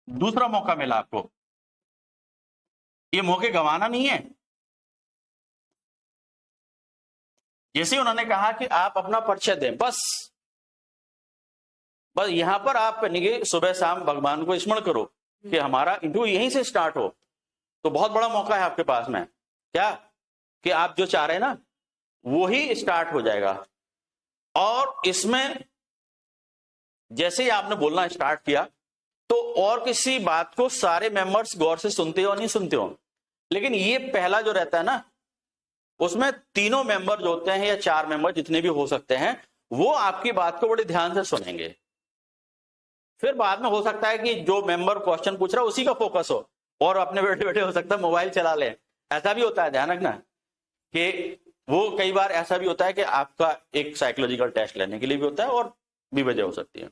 दूसरा मौका मिला आपको, ये मौके गंवाना नहीं है। जैसे उन्होंने कहा कि आप अपना परिचय दें, बस यहां पर आप सुबह शाम भगवान को स्मरण करो कि हमारा इंटरव्यू यहीं से स्टार्ट हो, तो बहुत बड़ा मौका है आपके पास में, क्या कि आप जो चाह रहे हैं ना वो ही स्टार्ट हो जाएगा। और इसमें जैसे ही आपने बोलना स्टार्ट किया तो और किसी बात को सारे मेंबर्स गौर से सुनते हो नहीं सुनते हो, लेकिन ये पहला जो रहता है ना उसमें तीनों मेंबर जो होते हैं या चार मेंबर जितने भी हो सकते हैं वो आपकी बात को बड़े ध्यान से सुनेंगे। फिर बाद में हो सकता है कि जो मेंबर क्वेश्चन पूछ रहा है उसी का फोकस हो और अपने बैठे बैठे हो सकता है मोबाइल चला ले, ऐसा भी होता है, ध्यान रखना कि वो कई बार ऐसा भी होता है कि आपका एक साइकोलॉजिकल टेस्ट लेने के लिए भी होता है और भी वजह हो सकती है।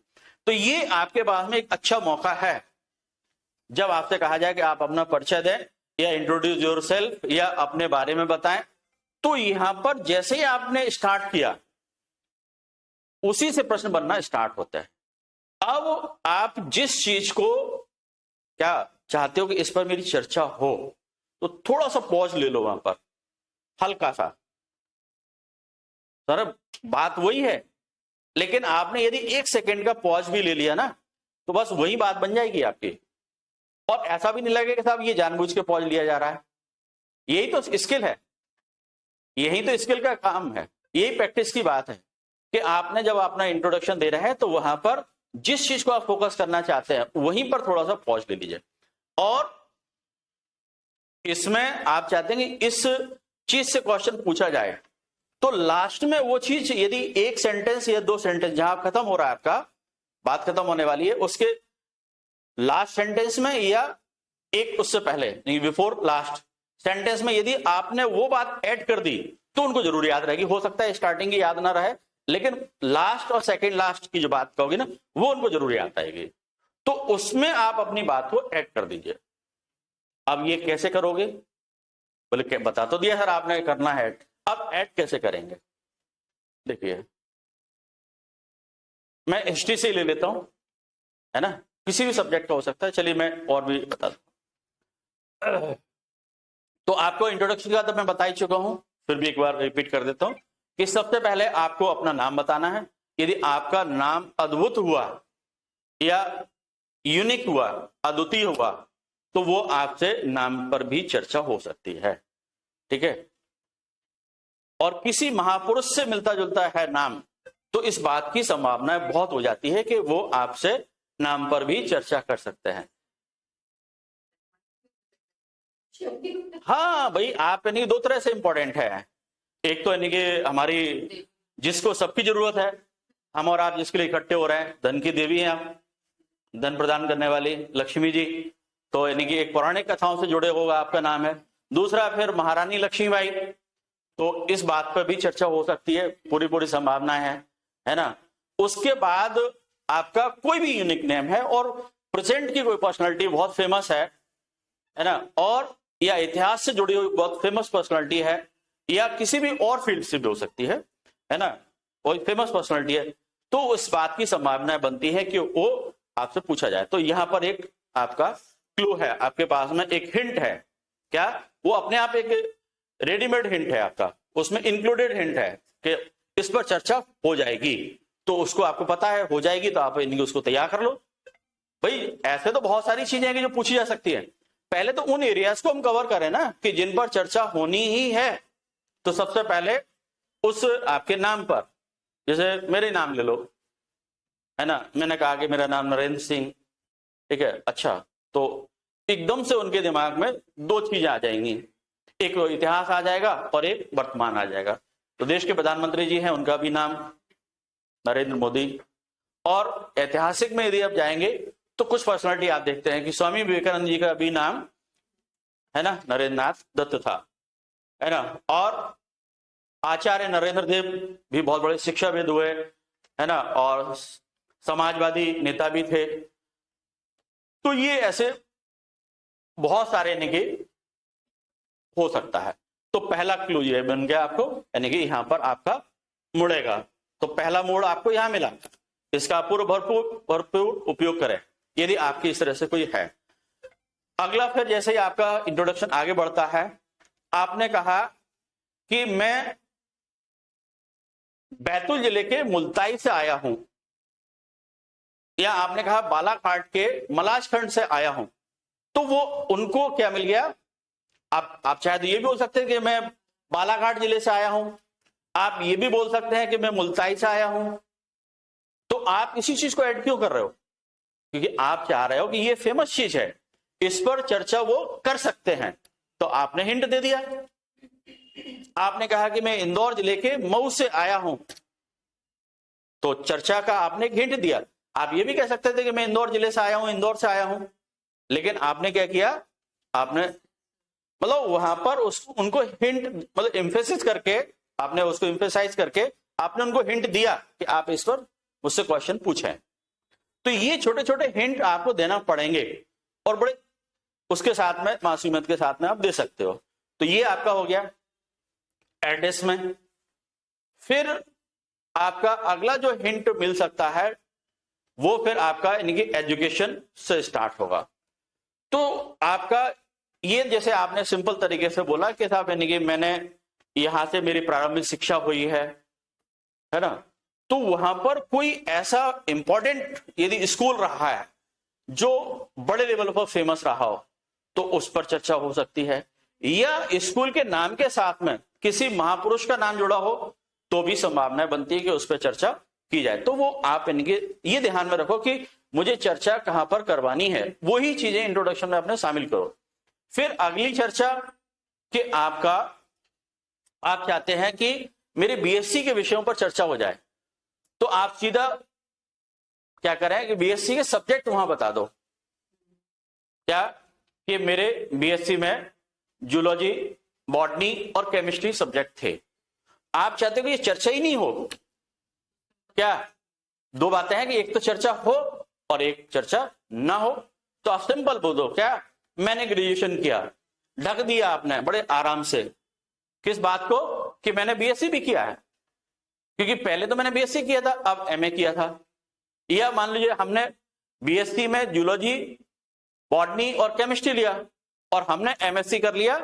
तो ये आपके पास में एक अच्छा मौका है जब आपसे कहा जाए कि आप अपना परिचय दें या इंट्रोड्यूस योरसेल्फ या अपने बारे में बताएं, तो यहां पर जैसे ही आपने स्टार्ट किया उसी से प्रश्न बनना स्टार्ट होता है। अब आप जिस चीज को क्या चाहते हो कि इस पर मेरी चर्चा हो तो थोड़ा सा पॉज ले लो वहां पर, हल्का सा। सर बात वही है, लेकिन आपने यदि 1 सेकंड का पॉज भी ले लिया ना तो बस वही बात बन जाएगी आपकी। और ऐसा भी नहीं लगेगा कि साहब ये जानबूझ के पॉज लिया जा रहा है। यही तो स्किल है, यही तो स्किल का काम है, यही प्रैक्टिस की बात है कि आपने जब अपना इंट्रोडक्शन दे रहे हैं तो वहां पर जिस चीज को आप फोकस करना चाहते हैं वहीं पर थोड़ा सा पॉज ले लीजिए। और इसमें आप चाहते हैं कि इस चीज से क्वेश्चन पूछा जाए तो लास्ट में वो चीज यदि 1 सेंटेंस या 2 सेंटेंस जहां खत्म हो रहा है, आपका बात खत्म होने वाली है, उसके लास्ट सेंटेंस में या एक उससे पहले नहीं बिफोर लास्ट सेंटेंस में यदि आपने वो बात ऐड कर दी तो उनको जरूर याद रहेगी। हो सकता है स्टार्टिंग की याद ना रहे, लेकिन लास्ट और सेकंड लास्ट की जो बात कहोगे ना वो उनको जरूर याद आएगी, तो उसमें आप अपनी बात को ऐड कर दीजिए। अब ये कैसे करोगे, बोले बता तो दिया सर आपने करना है, अब ऐड कैसे करेंगे। देखिए मैं हिस्ट्री से ले लेता हूं, है ना, किसी भी सब्जेक्ट का हो सकता है, चलिए मैं और भी बता दूं। तो आपको इंट्रोडक्शन का तो मैं बता ही चुका हूं, फिर भी एक बार रिपीट कर देता हूं कि सबसे पहले आपको अपना नाम बताना है। यदि आपका नाम अद्भुत हुआ या यूनिक हुआ, अद्वितीय हुआ, तो वो आपसे नाम पर भी चर्चा हो सकती है, ठीक है। और किसी महापुरुष से मिलता जुलता है नाम तो इस बात की संभावना बहुत हो जाती है कि वो आपसे नाम पर भी चर्चा कर सकते हैं। हाँ भाई, आप यानी 2 तरह से इंपॉर्टेंट है। एक तो यानी कि हमारी जिसको सबकी जरूरत है, हम और आप जिसके लिए इकट्ठे हो रहे हैं, धन की देवी हैं आप, धन प्रदान करने वाली लक्ष्मी जी, तो यानी कि एक पौराणिक कथाओं से जुड़े होगा आपका नाम है। दूसरा फिर महारानी लक्ष्मीबाई, तो इस बात पर भी चर्चा हो सकती है, पूरी संभावना है ना। उसके बाद आपका कोई भी यूनिक नेम है और प्रेजेंट की कोई पर्सनालिटी बहुत फेमस है ना, और या इतिहास से जुड़ी हुई बहुत फेमस पर्सनालिटी है या किसी भी और फील्ड से भी हो सकती है ना, कोई फेमस पर्सनालिटी है, तो उस बात की संभावना बनती है कि वो आपसे पूछा जाए। तो यहां पर एक आपका क्लू है, आपके पास में एक हिंट है, क्या वो अपने आप एक रेडीमेड हिंट है आपका, उसमें इंक्लूडेड हिंट है कि इस पर चर्चा हो जाएगी, तो उसको आपको पता है हो जाएगी, तो आप उसको तैयार कर लो। भाई ऐसे तो बहुत सारी चीजें हैं कि जो पूछी जा सकती है, पहले तो उन एरियाज को हम कवर करें ना कि जिन पर चर्चा होनी ही है। तो सबसे पहले उस आपके नाम पर, जैसे मेरे नाम ले लो, है ना, मैंने कहा कि मेरा नाम नरेंद्र सिंह, ठीक है, अच्छा, तो एकदम से उनके दिमाग में 2 चीजें आ जाएंगी, एक इतिहास आ जाएगा और एक वर्तमान आ जाएगा। तो देश के प्रधानमंत्री जी हैं, उनका भी नाम नरेंद्र मोदी, और ऐतिहासिक में यदि आप जाएंगे तो कुछ पर्सनालिटी आप देखते हैं कि स्वामी विवेकानंद जी का भी नाम है ना नरेंद्र नाथ दत्त था, है ना, और आचार्य नरेंद्र देव भी बहुत बड़े शिक्षाविद हुए, है ना, और समाजवादी नेता भी थे। तो ये ऐसे बहुत सारे यानी कि हो सकता है। तो पहला क्लू ये बन गया आपको, यानी कि यहां पर आपका मुड़ेगा, तो पहला मोड़ आपको यहां मिला, इसका पूरा भरपूर उपयोग करें। यदि आपकी इस तरह से कोई है। अगला फिर जैसे ही आपका इंट्रोडक्शन आगे बढ़ता है, आपने कहा कि मैं बैतूल जिले के मुल्ताई से आया हूं, या आपने कहा बालाघाट के मलाजखंड से आया हूं, तो वो उनको क्या मिल गया? आप शायद ये भी बोल सकते हैं कि मैं बालाघाट जिले से आया हूं, आप ये भी बोल सकते हैं कि मैं मुल्ताई से आया हूं। तो आप इसी चीज को ऐड क्यों कर रहे हो? क्योंकि आप चाह रहे हो कि ये फेमस चीज है, इस पर चर्चा वो कर सकते हैं, तो आपने हिंट दे दिया। आपने कहा कि मैं इंदौर जिले के मऊ से आया हूं, तो चर्चा का आपने एक हिंट दिया। आप ये भी कह सकते थे कि मैं इंदौर जिले से आया हूं, इंदौर से आया हूं, लेकिन आपने क्या किया? आपने मतलब वहां पर उनको हिंट, मतलब एम्फेसिस करके, आपने उसको एम्फेसाइज करके आपने उनको हिंट दिया कि आप इस पर मुझसे क्वेश्चन पूछें। तो ये छोटे छोटे हिंट आपको देना पड़ेंगे, और बड़े उसके साथ में मासूमियत के साथ में आप दे सकते हो। तो ये आपका हो गया एड्रेस में। फिर आपका अगला जो हिंट मिल सकता है वो फिर आपका यानी कि एजुकेशन से स्टार्ट होगा। तो आपका ये, जैसे आपने सिंपल तरीके से बोला कि साहब यानी कि मैंने यहां से मेरी प्रारंभिक शिक्षा हुई है ना, तो वहां पर कोई ऐसा इंपॉर्टेंट यदि स्कूल रहा है जो बड़े लेवल पर फेमस रहा हो, तो उस पर चर्चा हो सकती है। या स्कूल के नाम के साथ में किसी महापुरुष का नाम जुड़ा हो, तो भी संभावना बनती है कि उस पर चर्चा की जाए। तो वो आप इनके ये ध्यान में रखो कि मुझे चर्चा कहां पर करवानी है, वही चीजें इंट्रोडक्शन में अपने शामिल करो। फिर अगली चर्चा कि आप चाहते हैं कि मेरे बीएससी के विषयों पर चर्चा हो जाए, तो आप सीधा क्या करें कि बीएससी के सब्जेक्ट वहां बता दो। क्या कि मेरे बीएससी में जूलॉजी, बॉटनी और केमिस्ट्री सब्जेक्ट थे। आप चाहते हो कि ये चर्चा ही नहीं हो। क्या दो बातें हैं कि एक तो चर्चा हो और एक चर्चा ना हो। तो आप सिंपल बोल दो, क्या मैंने ग्रेजुएशन किया, ढक दिया आपने बड़े आराम से। किस बात को? कि मैंने बीएससी भी किया है, क्योंकि पहले तो मैंने बीएससी किया था, अब एमए किया था। या मान लीजिए हमने बीएससी में जूलॉजी, बॉटनी और केमिस्ट्री लिया, और हमने एमएससी कर लिया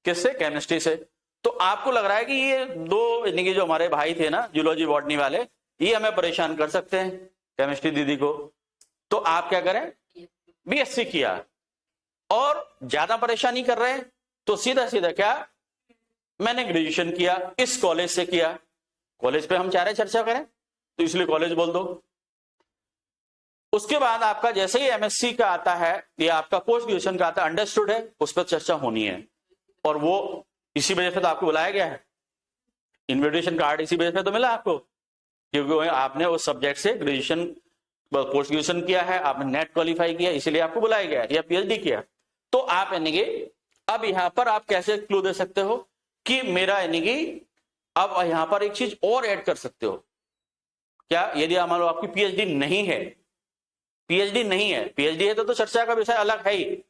किससे? केमिस्ट्री से। तो आपको लग रहा है कि ये दो यानी कि जो हमारे भाई थे ना जूलॉजी बॉटनी वाले, ये हमें परेशान कर सकते हैं, केमिस्ट्री दीदी को। तो आप क्या करें? बीएससी किया और ज्यादा परेशानी कर रहे हैं, तो सीधा सीधा क्या, मैंने ग्रेजुएशन किया, इस कॉलेज से किया। कॉलेज पे हम चाह रहे चर्चा करें, तो इसलिए कॉलेज बोल दो। उसके बाद आपका जैसे ही एमएससी का आता है या आपका पोस्ट ग्रेजुएशन का आता है, अंडरस्टूड है, उस पर चर्चा होनी है। और वो इसी वजह से तो आपको बुलाया गया है, इन्विटेशन कार्ड इसी वजह से तो मिला आपको, क्योंकि आपने उस सब्जेक्ट से ग्रेजुएशन, पोस्ट ग्रेजुएशन किया है, आपने नेट क्वालिफाई किया, इसीलिए आपको बुलाया गया या पीएचडी किया। तो आप यानी कि अब यहां पर आप कैसे क्लू दे सकते हो कि मेरा यानी कि अब यहां पर एक चीज और ऐड कर सकते हो। क्या? यदि मान लो आपकी पीएचडी नहीं है, पीएचडी नहीं है, पीएचडी है तो चर्चा का विषय अलग है ही।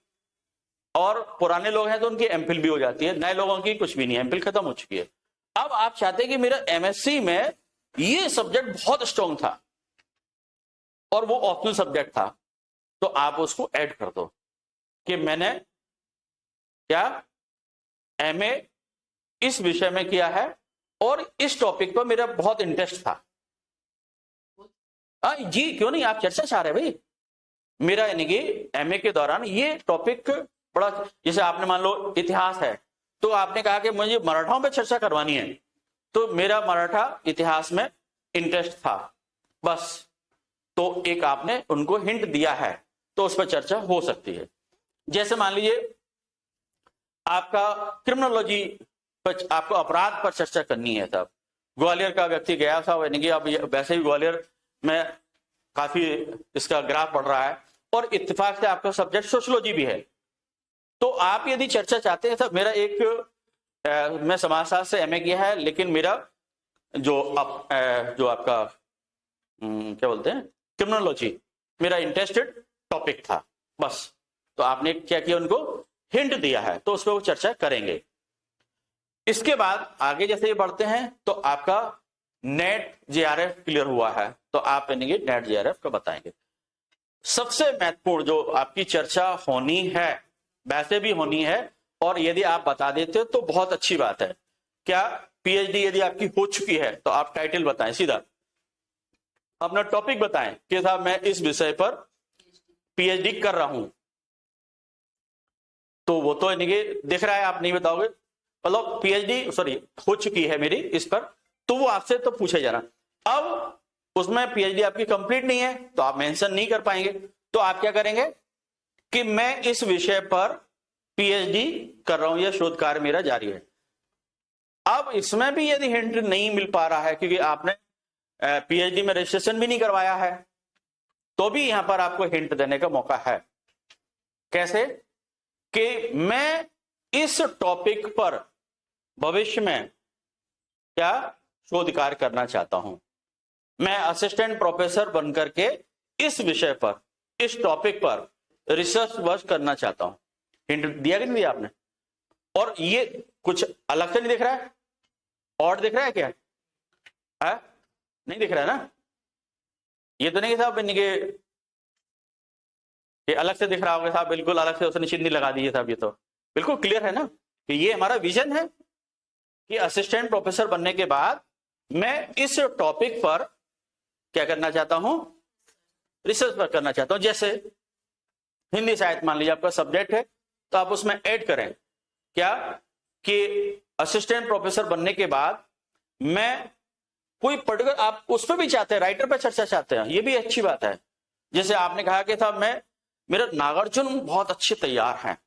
और पुराने लोग हैं तो उनकी एमफिल भी हो जाती है, नए लोगों की कुछ भी नहीं है, एमफिल खत्म हो चुकी है। अब आप चाहते हैं कि मेरा एमएससी में ये सब्जेक्ट बहुत स्ट्रांग था और वो ऑप्शनल सब्जेक्ट था, तो आप उसको ऐड कर दो कि मैंने क्या एमए इस विषय में किया है और इस टॉपिक पर मेरा बहुत इंटरेस्ट था। जी क्यों नहीं, आप चर्चा चाह रहे भाई। मेरा यानी कि एमए के दौरान ये टॉपिक बड़ा, जैसे आपने मान लो इतिहास है, तो आपने कहा कि मुझे मराठाओं पे चर्चा करवानी है, तो मेरा मराठा इतिहास में इंटरेस्ट था, बस। तो एक आपने उनको हिंट दिया है, तो उस पर चर्चा हो सकती है। जैसे मान लीजिए आपका क्रिमिनोलॉजी पर, आपको अपराध पर चर्चा करनी है। तब ग्वालियर का व्यक्ति गया था, यानी कि अब वैसे ही ग्वालियर में काफी इसका ग्राफ बढ़ रहा है, और इत्तेफाक से आपका सब्जेक्ट सोशियोलॉजी भी है। तो आप यदि चर्चा चाहते हैं, सब मेरा एक मैं समाजशास्त्र से एमए किया है, लेकिन मेरा जो आपका क्या बोलते हैं क्रिमिनोलॉजी, मेरा इंटरेस्टेड टॉपिक था, बस। तो आपने क्या किया, उनको हिंट दिया है, तो उस पर वो चर्चा करेंगे। इसके बाद आगे जैसे ये बढ़ते हैं, तो आपका नेट जेआरएफ क्लियर हुआ है, तो आप यानी कि नेट जेआरएफ का बताएंगे। सबसे महत्वपूर्ण जो आपकी चर्चा होनी है, वैसे भी होनी है, और यदि आप बता देते हो तो बहुत अच्छी बात है। क्या पीएचडी यदि आपकी हो चुकी है तो आप टाइटल बताएं, सीधा अपना टॉपिक बताएं कि साहब मैं इस विषय पर पीएचडी कर रहा हूं। तो वो तो यानी कि दिख रहा है, आप नहीं बताओगे, मतलब पीएचडी सॉरी हो चुकी है मेरी इस पर, तो वो आपसे तो पूछे जाना। अब उसमें पीएचडी आपकी कंप्लीट नहीं है तो आप मेंशन नहीं कर पाएंगे, तो आप क्या करेंगे कि मैं इस विषय पर पीएचडी कर रहा हूं या शोध कार्य मेरा जारी है। अब इसमें भी यदि हिंट नहीं मिल पा रहा है क्योंकि आपने पीएचडी में रजिस्ट्रेशन भी नहीं करवाया है, तो भी यहां पर आपको हिंट देने का मौका है। कैसे कि मैं इस टॉपिक पर भविष्य में क्या शोध कार्य करना चाहता हूं, मैं असिस्टेंट प्रोफेसर बनकर के इस विषय पर, इस टॉपिक पर रिसर्च वर्क करना चाहता हूं। हिंट दिया कि नहीं दिया आपने? और ये कुछ अलग से नहीं दिख रहा है, और दिख रहा है क्या है? नहीं दिख रहा है ना? ये तो नहीं साहब ये अलग से दिख रहा होगा साहब, बिल्कुल अलग से उसने चिन्ह लगा दी है साहब। ये तो बिल्कुल क्लियर है ना कि ये हमारा विजन है कि असिस्टेंट प्रोफेसर बनने के बाद मैं इस टॉपिक पर क्या करना चाहता हूं, रिसर्च वर्क करना चाहता हूं। जैसे हिंदी साहित्य मान लीजिए आपका सब्जेक्ट है, तो आप उसमें ऐड करें क्या कि असिस्टेंट प्रोफेसर बनने के बाद मैं कोई पर्टिकुलर, आप उस पर भी चाहते हैं, राइटर पर चर्चा चाहते हैं, ये भी अच्छी बात है। जैसे आपने कहा कि था मेरा नागार्जुन बहुत अच्छे तैयार हैं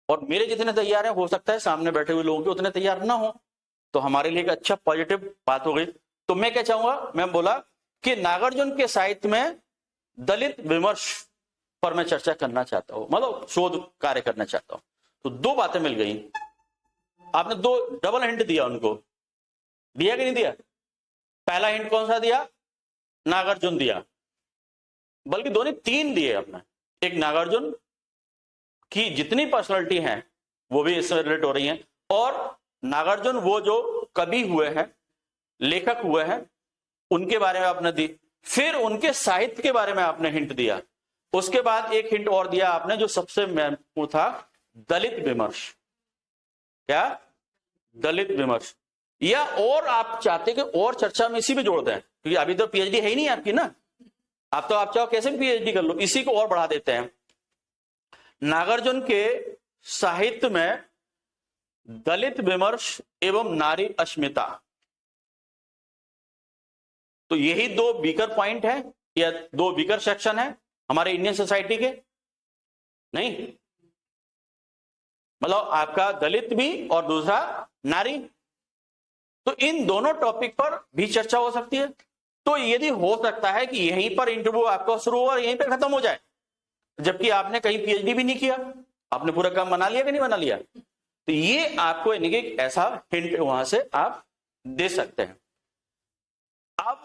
और मेरे जितने तैयार हैं हो सकता है सामने बैठे हुए लोगों के उतने तैयार ना हो, तो हमारे लिए एक अच्छा पॉजिटिव बात हो गई। तो मैं क्या चाहूंगा, मैं बोला कि नागार्जुन के साहित्य में दलित विमर्श पर मैं चर्चा करना चाहता हूं, मतलब शोध कार्य करना चाहता हूं। तो दो बातें मिल गई, आपने दो डबल हिंट दिया उनको, दिया कि नहीं दिया? पहला हिंट कौन सा दिया? नागार्जुन दिया, बल्कि दोनों तीन दिए आपने। एक नागार्जुन की जितनी पर्सनालिटी हैं वो भी इससे रिलेट हो रही हैं, और नागार्जुन वो जो कवि हुए हैं, लेखक हुए हैं, उनके बारे में आपने दी। फिर उनके साहित्य के बारे में आपने हिंट दिया। उसके बाद एक हिंट और दिया आपने जो सबसे महत्वपूर्ण था, दलित विमर्श। क्या? दलित विमर्श। या और आप चाहते कि और चर्चा में इसी में जोड़ दें, क्योंकि अभी तो पीएचडी है ही नहीं आपकी ना, आप चाहो कैसे भी पीएचडी कर लो, इसी को और बढ़ा देते हैं। नागार्जुन के साहित्य में दलित विमर्श एवं नारी अस्मिता, तो यही दो वीकर पॉइंट है या दो वीकर सेक्शन है हमारे इंडियन सोसाइटी के। नहीं, मतलब आपका दलित भी और दूसरा नारी, तो इन दोनों टॉपिक पर भी चर्चा हो सकती है। तो यदि हो सकता है कि यहीं पर इंटरव्यू आपका शुरू हो और यहीं पर खत्म हो जाए, जबकि आपने कहीं पीएचडी भी नहीं किया, आपने पूरा काम बना लिया कि नहीं बना लिया, तो ये आपको यानी कि ऐसा हिंट वहां से आप दे सकते हैं। अब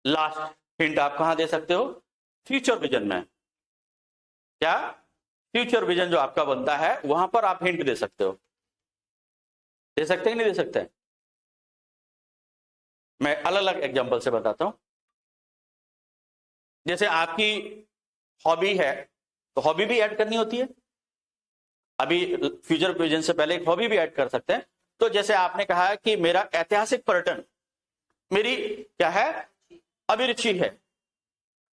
लास्ट हिंट आप कहां दे सकते हो? फ्यूचर विजन में। क्या? फ्यूचर विजन जो आपका बनता है वहां पर आप हिंट दे सकते हो। दे सकते हैं कि नहीं दे सकते? मैं अलग अलग एग्जांपल से बताता हूं। जैसे आपकी हॉबी है, तो हॉबी भी ऐड करनी होती है। अभी फ्यूचर विजन से पहले एक हॉबी भी ऐड कर सकते हैं। तो जैसे आपने कहा है कि मेरा ऐतिहासिक पर्यटन मेरी क्या है, अभिरुचि है,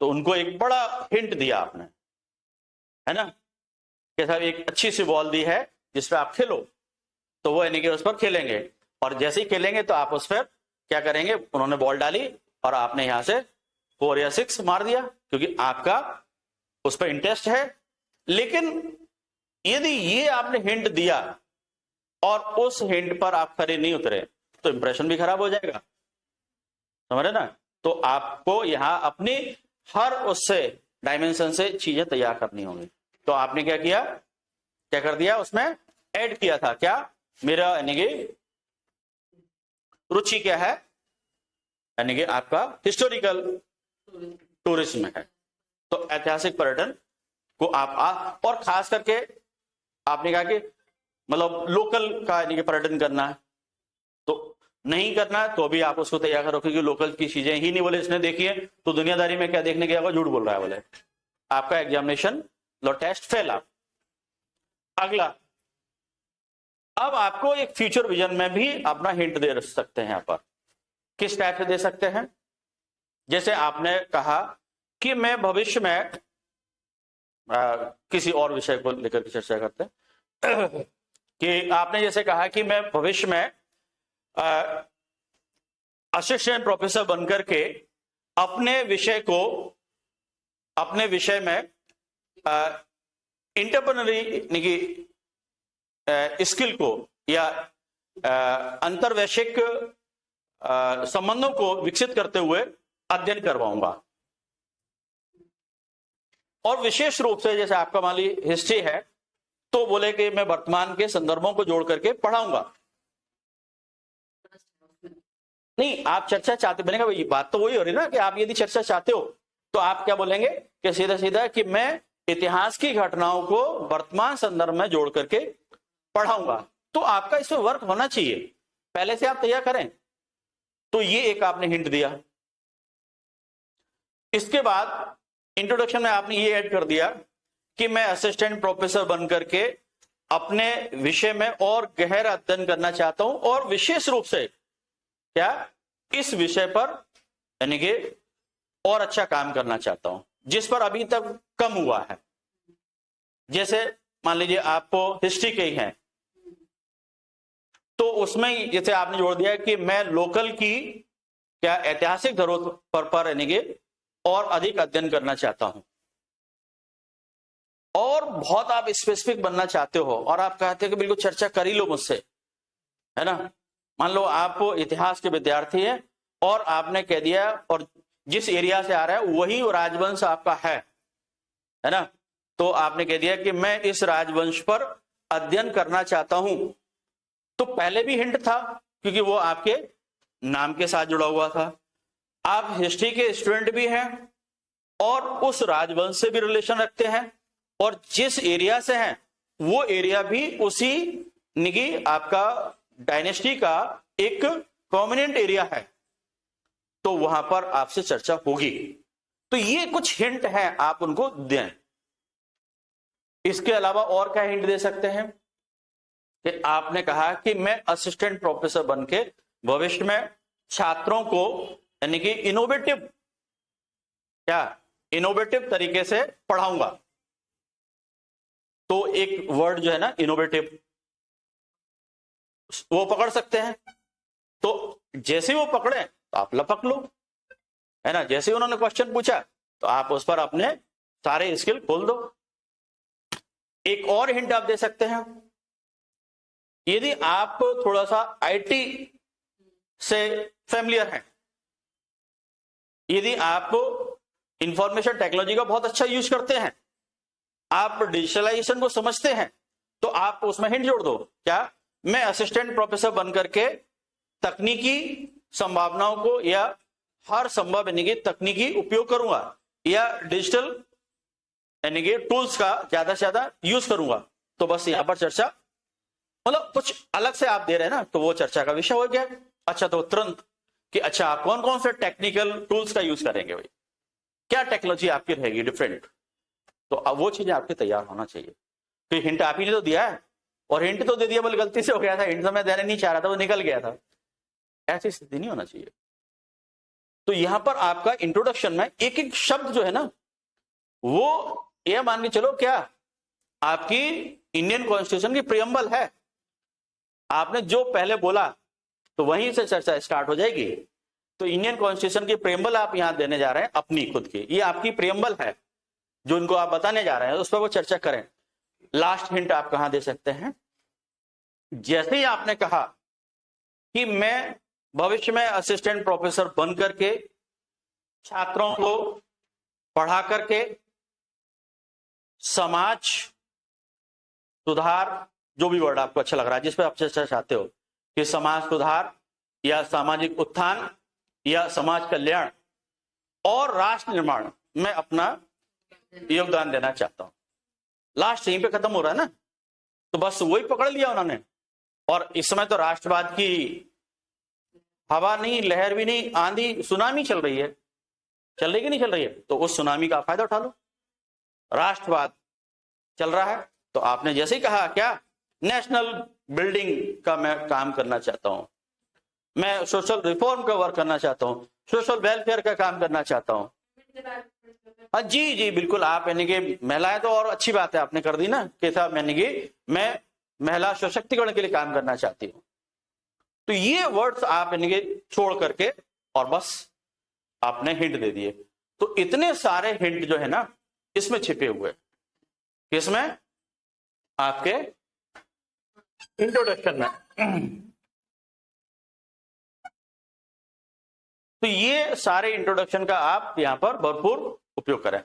तो उनको एक बड़ा हिंट दिया आपने, है ना, कि साहब एक अच्छी सी बॉल दी है जिस पर आप खेलो, तो वो यानी कि उस पर खेलेंगे, और जैसे ही खेलेंगे तो आप उस पर क्या करेंगे, उन्होंने बॉल डाली और आपने यहां से 4 या 6 मार दिया क्योंकि आपका उस पर इंटरेस्ट है। लेकिन यदि ये आपने हिंट दिया और उस हिंट पर आप खरे नहीं उतरे तो इंप्रेशन भी खराब हो जाएगा, समझ रहे ना? तो आपको यहां अपनी हर उससे डायमेंशन से चीजें तैयार करनी होंगी। तो आपने क्या किया, क्या कर दिया, उसमें ऐड किया था क्या, मेरा यानी कि रुचि क्या है, यानी कि आपका हिस्टोरिकल टूरिज्म है, तो ऐतिहासिक पर्यटन को आप और खास करके आपने कहा कि मतलब लोकल का यानी कि पर्यटन करना है, तो नहीं करना तो भी आप उसको तैयार करो, क्योंकि लोकल की चीजें ही नहीं बोले इसने देखी है तो दुनियादारी में क्या देखने गया होगा, झूठ बोल रहा है बोले, आपका एग्जामिनेशन लो टेस्ट फेल आप। अगला, अब आपको एक फ्यूचर विजन में भी अपना हिंट दे सकते हैं। यहाँ पर किस टाइप से दे सकते हैं, जैसे आपने कहा कि मैं भविष्य में किसी और विषय को लेकर के चर्चा करते हैं कि आपने जैसे कहा कि मैं भविष्य में असिस्टेंट प्रोफेसर बनकर के अपने विषय में इंटरपर्सनली स्किल को या अंतर्वैश्विक संबंधों को विकसित करते हुए अध्ययन करवाऊंगा। और विशेष रूप से जैसे आपका मान ली हिस्ट्री है तो बोले कि मैं वर्तमान के संदर्भों को जोड़ करके पढ़ाऊंगा। नहीं, आप चर्चा चाहते बनेगा, वही बात तो वही हो रही ना कि आप यदि चर्चा चाहते हो तो आप क्या बोलेंगे कि सीधा सीधा कि मैं इतिहास की घटनाओं को वर्तमान संदर्भ में जोड़ करके पढ़ाऊंगा। तो आपका इसमें वर्क होना चाहिए, पहले से आप तैयार करें। तो ये एक आपने हिंट दिया। इसके बाद इंट्रोडक्शन में आपने ये ऐड कर दिया कि मैं असिस्टेंट प्रोफेसर बनकर के अपने विषय में और गहरा अध्ययन करना चाहता हूं और विशेष रूप से क्या इस विषय पर यानी कि और अच्छा काम करना चाहता हूं जिस पर अभी तक कम हुआ है। जैसे मान लीजिए आपको हिस्ट्री के ही है तो उसमें जैसे आपने जोड़ दिया कि मैं लोकल की क्या ऐतिहासिक धरोहर पर यानी कि और अधिक अध्ययन करना चाहता हूं और बहुत आप स्पेसिफिक बनना चाहते हो और आप कहते हो कि बिल्कुल चर्चा कर ही लो मुझसे, है ना। मान लो आप इतिहास के विद्यार्थी हैं और आपने कह दिया और जिस एरिया से आ रहा है वही राजवंश आपका है ना, तो आपने कह दिया कि मैं इस राजवंश पर अध्ययन करना चाहता हूं। तो पहले भी हिंट था क्योंकि वो आपके नाम के साथ जुड़ा हुआ था। आप हिस्ट्री के स्टूडेंट भी हैं और उस राजवंश से भी रिलेशन रखते हैं और जिस एरिया से हैं वो एरिया भी उसी निगी आपका डायनेस्टी का एक प्रोमिनेंट एरिया है, तो वहां पर आपसे चर्चा होगी। तो ये कुछ हिंट हैं, आप उनको दें। इसके अलावा और क्या हिंट दे सकते हैं कि आपने कहा कि मैं असिस्टेंट प्रोफेसर बनके भविष्य में छात्रों को यानी कि इनोवेटिव तरीके से पढ़ाऊंगा। तो एक वर्ड जो है ना इनोवेटिव, वो पकड़ सकते हैं। तो जैसे वो पकड़े तो आप लपक लो, है ना। जैसे उन्होंने क्वेश्चन पूछा तो आप उस पर अपने सारे स्किल खोल दो। एक और हिंट आप दे सकते हैं, यदि आप थोड़ा सा आईटी से फैमिलियर हैं, यदि आप इंफॉर्मेशन टेक्नोलॉजी का बहुत अच्छा यूज करते हैं, आप डिजिटलाइजेशन को समझते हैं, तो आप उसमें हिंट जोड़ दो। क्या मैं असिस्टेंट प्रोफेसर बनकर के तकनीकी संभावनाओं को या हर संभव यानी कि तकनीकी उपयोग करूंगा या डिजिटल यानी कि टूल्स का ज्यादा से ज्यादा यूज करूंगा। तो बस यहां पर चर्चा मतलब कुछ अलग से आप दे रहे हैं ना, तो वो चर्चा का विषय हो गया। अच्छा, तो तुरंत कि अच्छा आप कौन कौन से टेक्निकल टूल्स का यूज करेंगे, भाई क्या टेक्नोलॉजी आपकी रहेगी डिफरेंट, तो अब वो चीजें आपके तैयार होना चाहिए। तो हिंट आप ही ने तो दिया है और हिंट तो दे दिया, बल्कि गलती से हो गया था, हिंट तो मैं देना नहीं चाह रहा था, वो निकल गया था। ऐसी स्थिति नहीं होना चाहिए। तो यहां पर आपका इंट्रोडक्शन में एक एक शब्द जो है ना, वो यह मान के चलो क्या आपकी इंडियन कॉन्स्टिट्यूशन की प्रियम्बल है। आपने जो पहले बोला तो वहीं से चर्चा स्टार्ट हो जाएगी। तो इंडियन कॉन्स्टिट्यूशन की प्रियम्बल आप यहां देने जा रहे हैं अपनी खुद की, ये आपकी प्रियम्बल है जो इनको आप बताने जा रहे हैं, उस पर वो चर्चा करें। लास्ट हिंट आप कहां दे सकते हैं, जैसे ही आपने कहा कि मैं भविष्य में असिस्टेंट प्रोफेसर बन करके छात्रों को पढ़ा करके समाज सुधार, जो भी वर्ड आपको अच्छा लग रहा है जिस पर आप चर्चा चाहते हो, कि समाज सुधार या सामाजिक उत्थान या समाज कल्याण और राष्ट्र निर्माण में अपना योगदान देना चाहता हूं। लास्ट यहीं पे खत्म हो रहा है ना, तो बस वही पकड़ लिया उन्होंने। और इस समय तो राष्ट्रवाद की हवा नहीं, लहर भी नहीं, आंधी, सुनामी चल रही है, चल रही कि नहीं चल रही है, तो उस सुनामी का फायदा उठा लो। राष्ट्रवाद चल रहा है, तो आपने जैसे ही कहा क्या, नेशनल बिल्डिंग का मैं काम करना चाहता हूं, मैं सोशल रिफॉर्म का वर्क करना चाहता हूं, सोशल वेलफेयर का काम करना चाहता हूं। हाँ जी जी बिल्कुल, आप यानी कि महिलाएं तो और अच्छी बात है आपने कर दी ना कि साहब यानी कि मैं महिला सशक्तिकरण के लिए काम करना चाहती हूं। तो ये वर्ड्स आप यानी कि छोड़ करके और बस आपने हिंट दे दिए। तो इतने सारे हिंट जो है ना इसमें छिपे हुए, किसमें, आपके इंट्रोडक्शन में। तो ये सारे इंट्रोडक्शन का आप यहां पर भरपूर उपयोग करें।